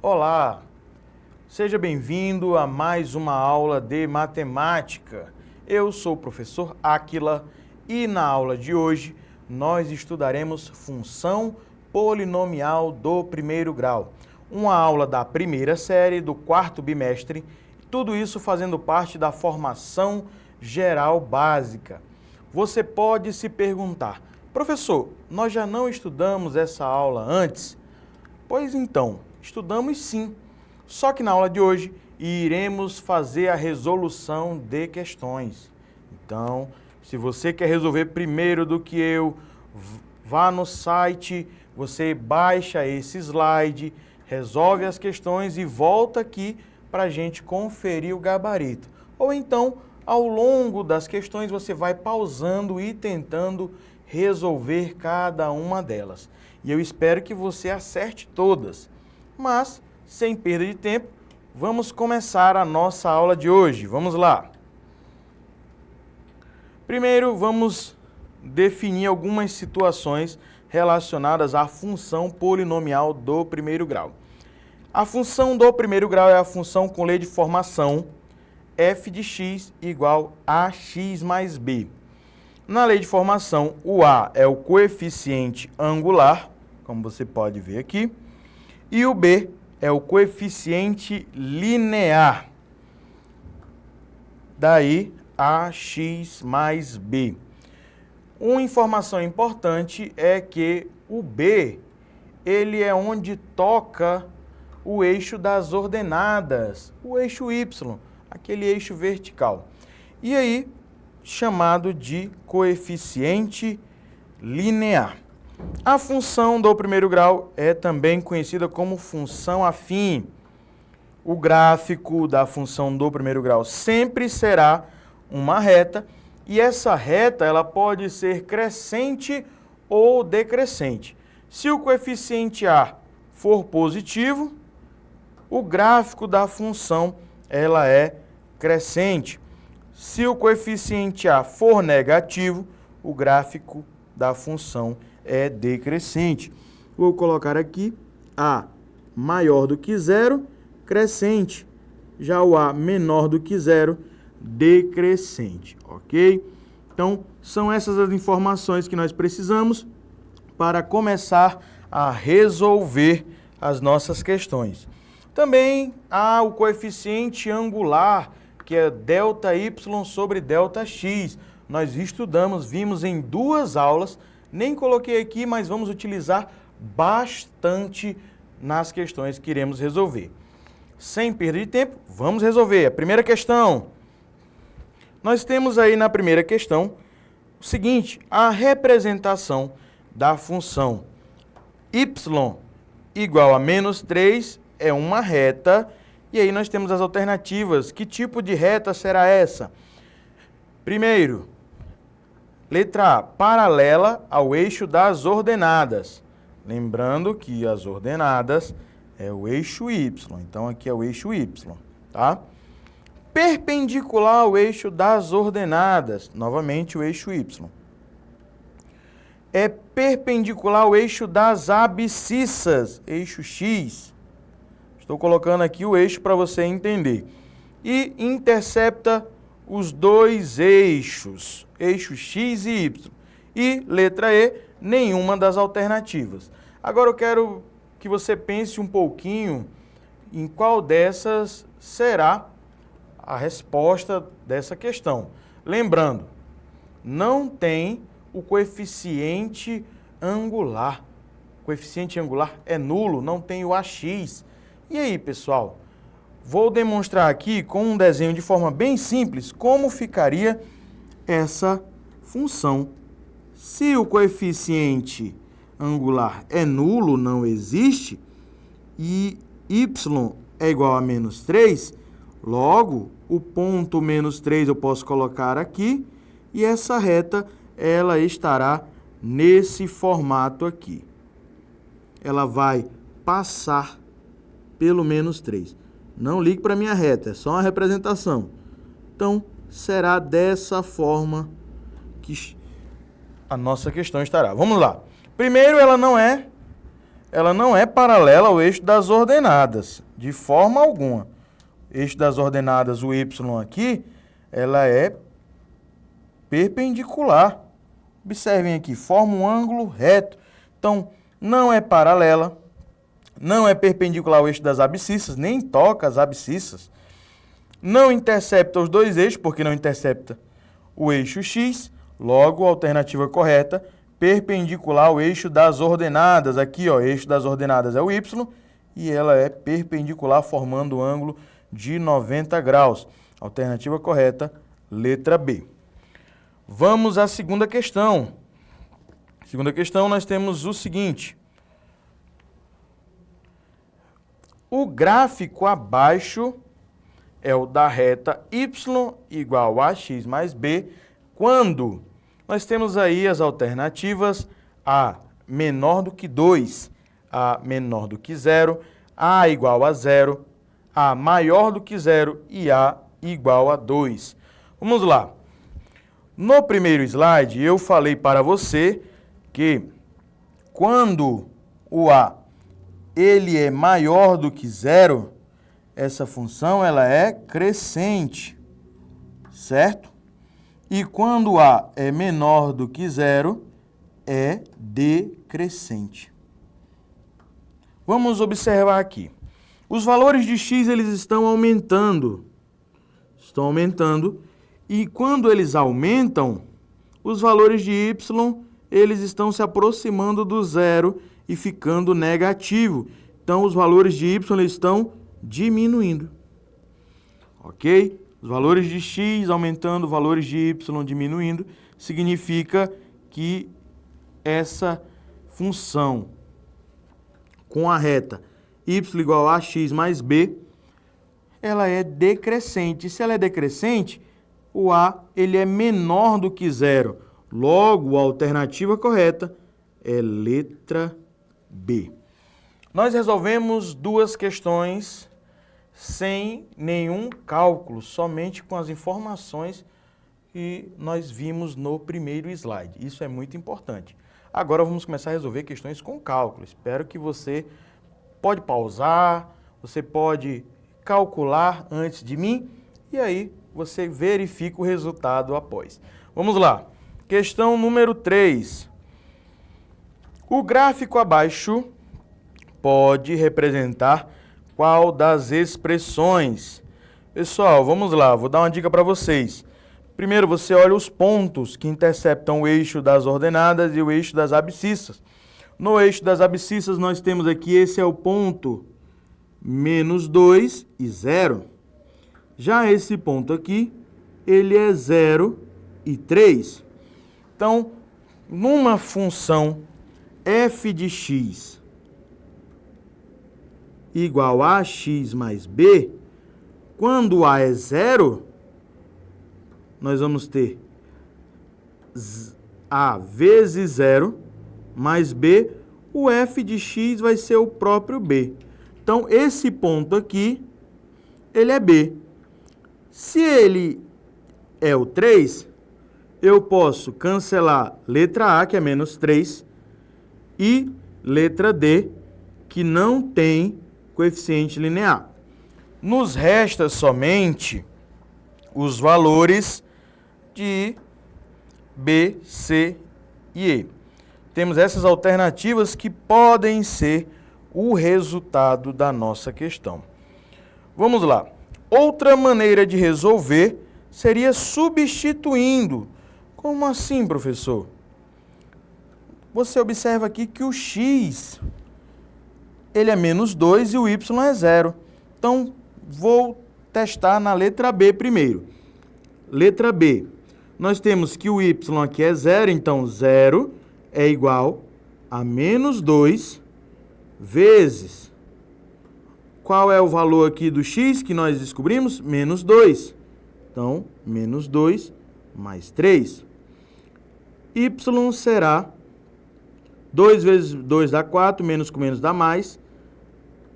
Olá, seja bem-vindo a mais uma aula de matemática. Eu sou o professor Áquila e na aula de hoje nós estudaremos função polinomial do primeiro grau. Uma aula da primeira série do quarto bimestre, tudo isso fazendo parte da formação geral básica. Você pode se perguntar, professor, nós já não estudamos essa aula antes? Pois então, estudamos sim, só que na aula de hoje iremos fazer a resolução de questões. Então, se você quer resolver primeiro do que eu, vá no site, você baixa esse slide, resolve as questões e volta aqui para a gente conferir o gabarito. Ou então, ao longo das questões, você vai pausando e tentando resolver cada uma delas. E eu espero que você acerte todas. Mas, sem perda de tempo, vamos começar a nossa aula de hoje. Vamos lá. Primeiro, vamos definir algumas situações relacionadas à função polinomial do primeiro grau. A função do primeiro grau é a função com lei de formação f de x igual a x mais b. Na lei de formação, o a é o coeficiente angular, como você pode ver aqui, e o b é o coeficiente linear. Daí, ax mais b. Uma informação importante é que o b, ele é onde toca o eixo das ordenadas, o eixo y, aquele eixo vertical. E aí, chamado de coeficiente linear. A função do primeiro grau é também conhecida como função afim. O gráfico da função do primeiro grau sempre será uma reta, e essa reta ela pode ser crescente ou decrescente. Se o coeficiente a for positivo, o gráfico da função ela é crescente. Se o coeficiente a for negativo, o gráfico da função é decrescente. Vou colocar aqui a maior do que zero, crescente. Já o a menor do que zero, decrescente, ok? Então, são essas as informações que nós precisamos para começar a resolver as nossas questões. Também há o coeficiente angular, que é ΔY sobre ΔX. Nós estudamos, vimos em duas aulas, nem coloquei aqui, mas vamos utilizar bastante nas questões que iremos resolver. Sem perda de tempo, vamos resolver. A primeira questão. Nós temos aí na primeira questão o seguinte, a representação da função y igual a menos 3 é uma reta. E aí nós temos as alternativas. Que tipo de reta será essa? Primeiro, letra A, paralela ao eixo das ordenadas. Lembrando que as ordenadas é o eixo Y. Então, aqui é o eixo Y, tá? Perpendicular ao eixo das ordenadas. Novamente, o eixo Y. É perpendicular ao eixo das abscissas. Eixo X. Estou colocando aqui o eixo para você entender. E intercepta os dois eixos, eixo X e Y. E, letra E, nenhuma das alternativas. Agora eu quero que você pense um pouquinho em qual dessas será a resposta dessa questão. Lembrando, não tem o coeficiente angular. O coeficiente angular é nulo, não tem o AX. E aí, pessoal, vou demonstrar aqui com um desenho de forma bem simples como ficaria essa função. Se o coeficiente angular é nulo, não existe, e y é igual a menos 3, logo, o ponto menos 3 eu posso colocar aqui, e essa reta, ela estará nesse formato aqui. Ela vai passar pelo menos 3. Não ligue para a minha reta, é só uma representação. Então, será dessa forma que a nossa questão estará. Vamos lá. Primeiro, ela não é ela não é paralela ao eixo das ordenadas, de forma alguma. Eixo das ordenadas, o y aqui, ela é perpendicular. Observem aqui, forma um ângulo reto. Então, não é paralela, não é perpendicular ao eixo das abscissas, nem toca as abscissas. Não intercepta os dois eixos, porque não intercepta o eixo x. Logo, a alternativa correta, perpendicular ao eixo das ordenadas. Aqui, ó, eixo das ordenadas é o y, e ela é perpendicular, formando um ângulo de 90 graus. Alternativa correta, letra B. Vamos à segunda questão. Segunda questão, nós temos o seguinte. O gráfico abaixo é o da reta y igual a x mais b, quando nós temos aí as alternativas a menor do que 2, a menor do que 0, a igual a 0, a maior do que 0 e a igual a 2. Vamos lá. No primeiro slide, eu falei para você que quando o a ele é maior do que 0, essa função ela é crescente, certo? E quando a é menor do que 0, é decrescente. Vamos observar aqui. Os valores de x eles estão aumentando. Estão aumentando. E quando eles aumentam, os valores de y eles estão se aproximando do zero e ficando negativo. Então, os valores de y eles estão diminuindo. Ok? Os valores de x aumentando, os valores de y diminuindo, significa que essa função com a reta y igual a x mais b, ela é decrescente. Se ela é decrescente, o a ele é menor do que 0. Logo, a alternativa correta é letra B. Nós resolvemos duas questões sem nenhum cálculo, somente com as informações que nós vimos no primeiro slide. Isso é muito importante. Agora vamos começar a resolver questões com cálculo. Espero que você pode pausar, você pode calcular antes de mim e aí você verifica o resultado após. Vamos lá. Questão número 3. O gráfico abaixo pode representar qual das expressões? Pessoal, vamos lá, vou dar uma dica para vocês. Primeiro, você olha os pontos que interceptam o eixo das ordenadas e o eixo das abscissas. No eixo das abscissas, nós temos aqui, esse é o ponto menos 2 e 0. Já esse ponto aqui, ele é 0 e 3. Então, numa função f de x igual a x mais b, quando a é 0, nós vamos ter a vezes 0 mais b, o f de x vai ser o próprio b. Então, esse ponto aqui, ele é b. Se ele é o 3, eu posso cancelar letra A, que é menos 3, e letra D, que não tem coeficiente linear. Nos resta somente os valores de B, C e E. Temos essas alternativas que podem ser o resultado da nossa questão. Vamos lá. Outra maneira de resolver seria substituindo. Como assim, professor? Você observa aqui que o x ele é menos 2 e o y é 0. Então, vou testar na letra B primeiro. Letra B. Nós temos que o y aqui é 0, então 0 é igual a menos 2 vezes. Qual é o valor aqui do x que nós descobrimos? Menos 2. Então, menos 2 mais 3. Y será 2 vezes 2 dá 4, menos com menos dá mais.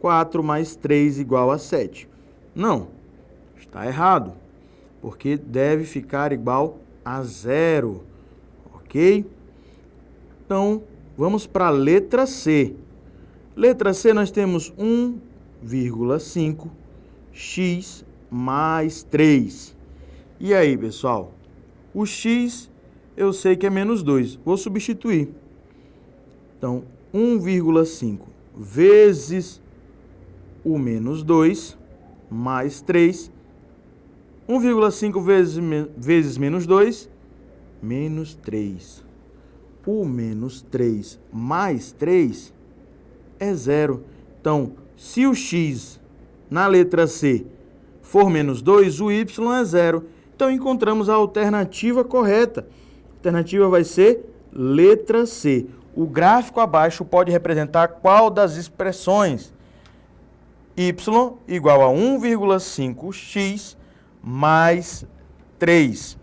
4 mais 3 igual a 7. Não, está errado, porque deve ficar igual a 0, ok? Então, vamos para a letra C. Letra C, nós temos 1,5 x mais 3. E aí, pessoal? O x eu sei que é menos 2. Vou substituir. Então, 1,5 vezes o menos 2 mais 3. 1,5 vezes menos 2, menos 3. O menos 3 mais 3 é 0. Então, se o x na letra C for menos 2, o y é 0. Então, encontramos a alternativa correta. A alternativa vai ser letra C. O gráfico abaixo pode representar qual das expressões? Y igual a 1,5x mais 3.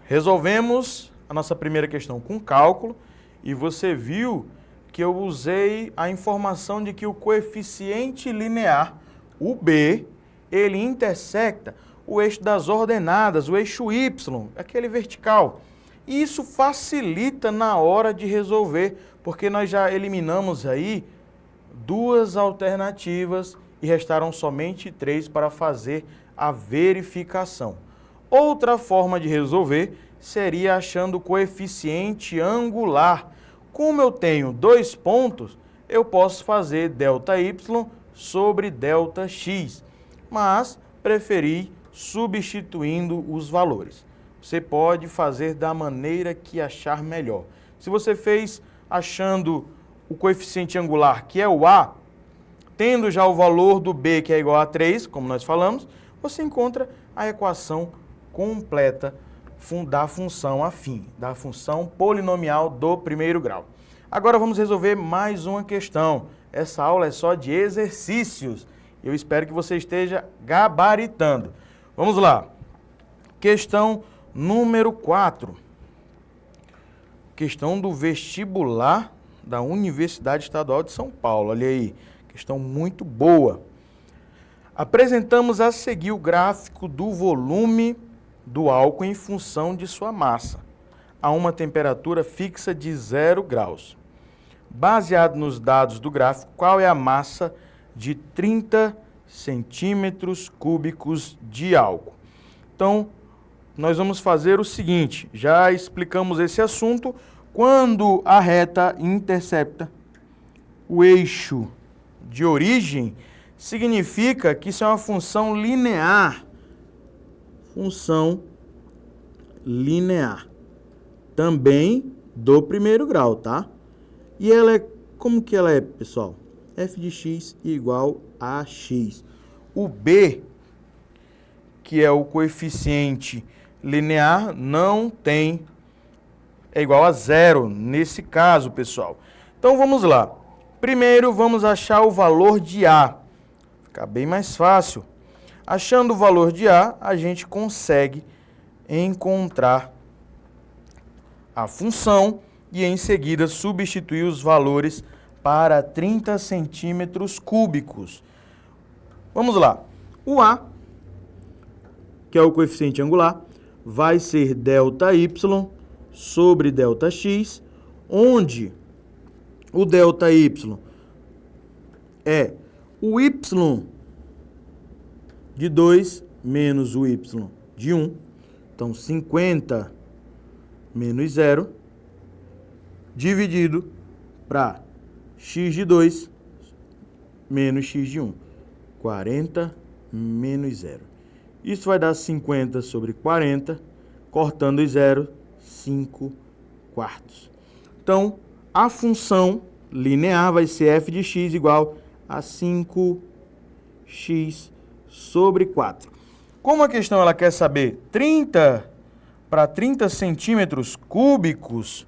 Resolvemos a nossa primeira questão com cálculo e você viu que eu usei a informação de que o coeficiente linear, o B, ele intersecta o eixo das ordenadas, o eixo Y, aquele vertical. E isso facilita na hora de resolver, porque nós já eliminamos aí 2 alternativas e restaram somente 3 para fazer a verificação. Outra forma de resolver seria achando o coeficiente angular. Como eu tenho 2 pontos, eu posso fazer ΔY sobre ΔX, mas preferi substituindo os valores. Você pode fazer da maneira que achar melhor. Se você fez achando o coeficiente angular, que é o A, tendo já o valor do B, que é igual a 3, como nós falamos, você encontra a equação completa da função afim, da função polinomial do primeiro grau. Agora vamos resolver mais uma questão. Essa aula é só de exercícios. Eu espero que você esteja gabaritando. Vamos lá. Questão número 4. Questão do vestibular da Universidade Estadual de São Paulo. Olha aí, questão muito boa. Apresentamos a seguir o gráfico do volume do álcool em função de sua massa, a uma temperatura fixa de 0 graus. Baseado nos dados do gráfico, qual é a massa de 30 centímetros cúbicos de álcool? Então, nós vamos fazer o seguinte, já explicamos esse assunto, quando a reta intercepta o eixo de origem, significa que isso é uma função linear. Função linear. Também do primeiro grau, tá? E ela é, como que ela é, pessoal? F de x igual a x. O B, que é o coeficiente linear, não tem, é igual a 0 nesse caso, pessoal. Então, vamos lá. Primeiro, vamos achar o valor de A. Fica bem mais fácil. Achando o valor de A, a gente consegue encontrar a função e, em seguida, substituir os valores para 30 centímetros cúbicos. Vamos lá. O A, que é o coeficiente angular, vai ser ΔY sobre ΔX, onde o ΔY é o Y de 2 menos o Y de 1. Então, 50 menos 0, dividido para x de 2 menos x de 1. 40 menos 0. Isso vai dar 50 sobre 40, cortando os 0, 5 quartos. Então, a função linear vai ser f de x igual a 5x sobre 4. Como a questão ela quer saber 30 para 30 centímetros cúbicos,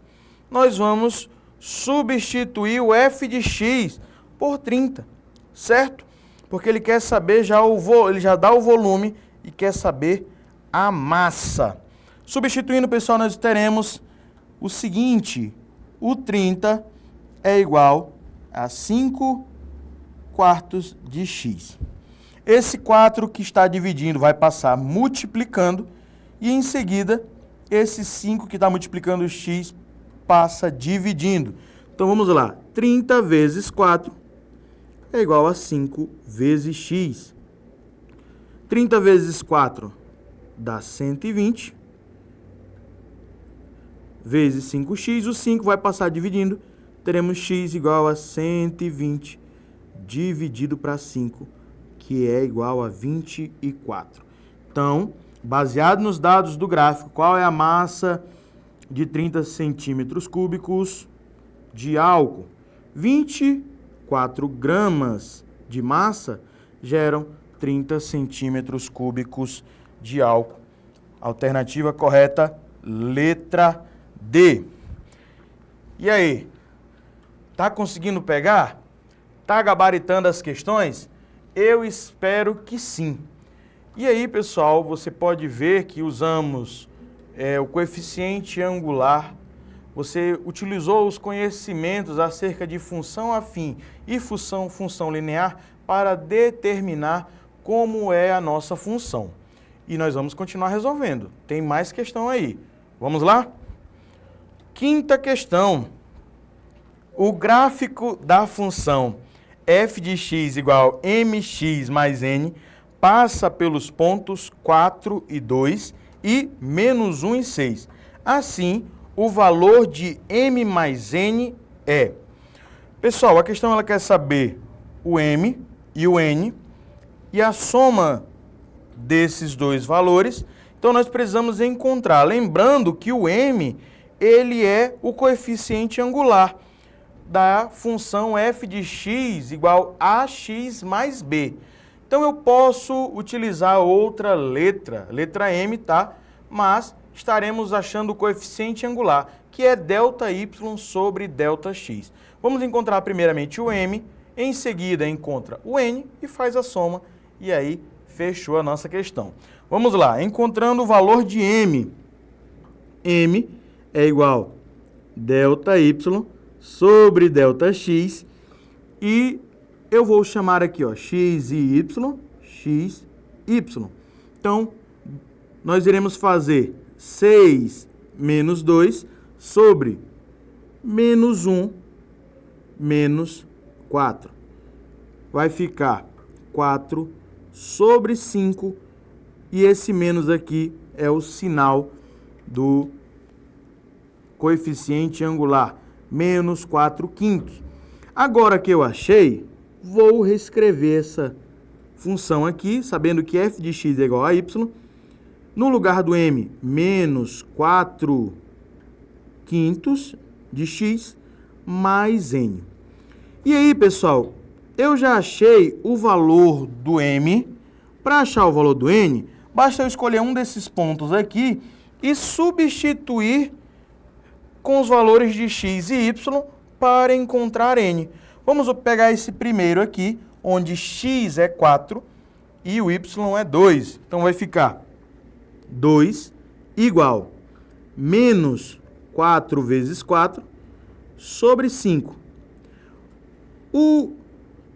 nós vamos substituir o f de x por 30, certo? Porque ele quer saber ele já dá o volume e quer saber a massa. Substituindo, pessoal, nós teremos o seguinte: o 30 é igual a 5 quartos de x. Esse 4 que está dividindo vai passar multiplicando e, em seguida, esse 5 que está multiplicando o x passa dividindo. Então, vamos lá. 30 vezes 4 é igual a 5 vezes x. 30 vezes 4 dá 120, vezes 5x, o 5 vai passar dividindo, teremos x igual a 120 dividido para 5, que é igual a 24. Então, baseado nos dados do gráfico, qual é a massa de 30 centímetros cúbicos de álcool? 24 gramas de massa geram 30 centímetros cúbicos de álcool. Alternativa correta, letra D. E aí? Tá conseguindo pegar? Tá gabaritando as questões? Eu espero que sim. E aí, pessoal, você pode ver que usamos o coeficiente angular. Você utilizou os conhecimentos acerca de função afim e função linear para determinar como é a nossa função. E nós vamos continuar resolvendo. Tem mais questão aí. Vamos lá? Quinta questão. O gráfico da função f de x igual mx mais n passa pelos pontos 4 e 2 e menos 1 e 6. Assim, o valor de m mais n é... Pessoal, a questão ela quer saber o m e o n e a soma desses dois valores. Então, nós precisamos encontrar. Lembrando que o m, ele é o coeficiente angular da função f de x igual a ax mais b. Então, eu posso utilizar outra letra m, tá? Mas estaremos achando o coeficiente angular, que é ΔY sobre ΔX. Vamos encontrar primeiramente o m, em seguida encontra o n e faz a soma, e aí fechou a nossa questão. Vamos lá, encontrando o valor de m. m é igual a ΔY sobre ΔX, e eu vou chamar aqui, ó, x e y, x, y. Então, nós iremos fazer 6 menos 2 sobre menos 1 menos 4. Vai ficar 4 sobre 5, e esse menos aqui é o sinal do coeficiente angular, menos 4/5. Agora que eu achei, vou reescrever essa função aqui, sabendo que f de x é igual a y. No lugar do m, menos 4/5 de x mais n. E aí, pessoal, eu já achei o valor do m. Para achar o valor do n, basta eu escolher um desses pontos aqui e substituir com os valores de x e y para encontrar n. Vamos pegar esse primeiro aqui, onde x é 4 e o y é 2. Então, vai ficar 2 igual menos 4 vezes 4 sobre 5. O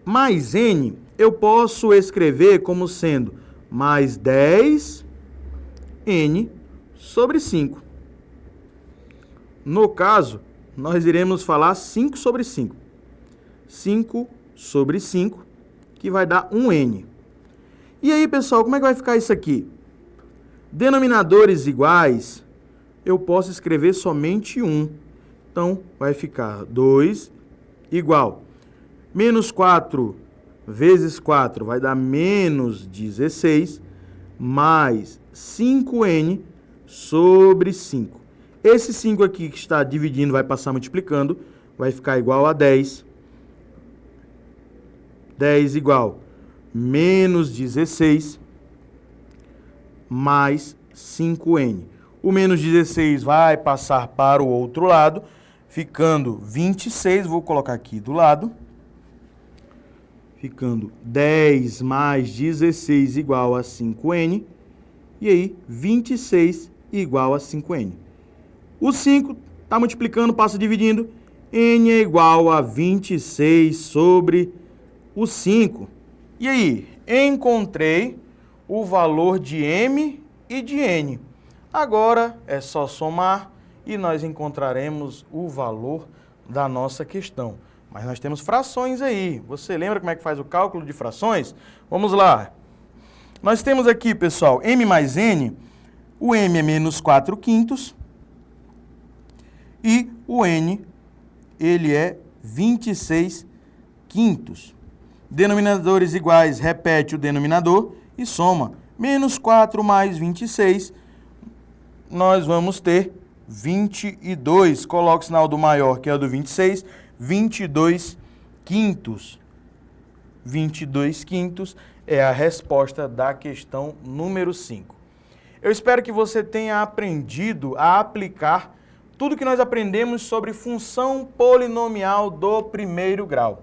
mais n eu posso escrever como sendo mais 10 n sobre 5. No caso, nós iremos falar 5 sobre 5. 5 sobre 5, que vai dar 1n. E aí, pessoal, como é que vai ficar isso aqui? Denominadores iguais, eu posso escrever somente 1. Então, vai ficar 2 igual. Menos 4 vezes 4 vai dar menos 16, mais 5n sobre 5. Esse 5 aqui que está dividindo vai passar multiplicando, vai ficar igual a 10. 10 igual menos 16 mais 5n. O menos 16 vai passar para o outro lado, ficando 26, vou colocar aqui do lado. Ficando 10 mais 16 igual a 5n. E aí, 26 igual a 5n. O 5 está multiplicando, passa dividindo. N é igual a 26 sobre o 5. E aí, encontrei o valor de m e de n. Agora é só somar e nós encontraremos o valor da nossa questão. Mas nós temos frações aí. Você lembra como é que faz o cálculo de frações? Vamos lá. Nós temos aqui, pessoal, m mais n. O m é menos 4/5. E o n, ele é 26/5. Denominadores iguais, repete o denominador e soma. Menos 4 mais 26, nós vamos ter 22. Coloca o sinal do maior, que é o do 26, 22/5. 22/5 é a resposta da questão número 5. Eu espero que você tenha aprendido a aplicar tudo que nós aprendemos sobre função polinomial do primeiro grau.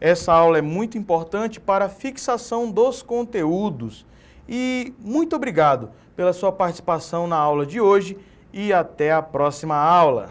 Essa aula é muito importante para a fixação dos conteúdos. E muito obrigado pela sua participação na aula de hoje e até a próxima aula.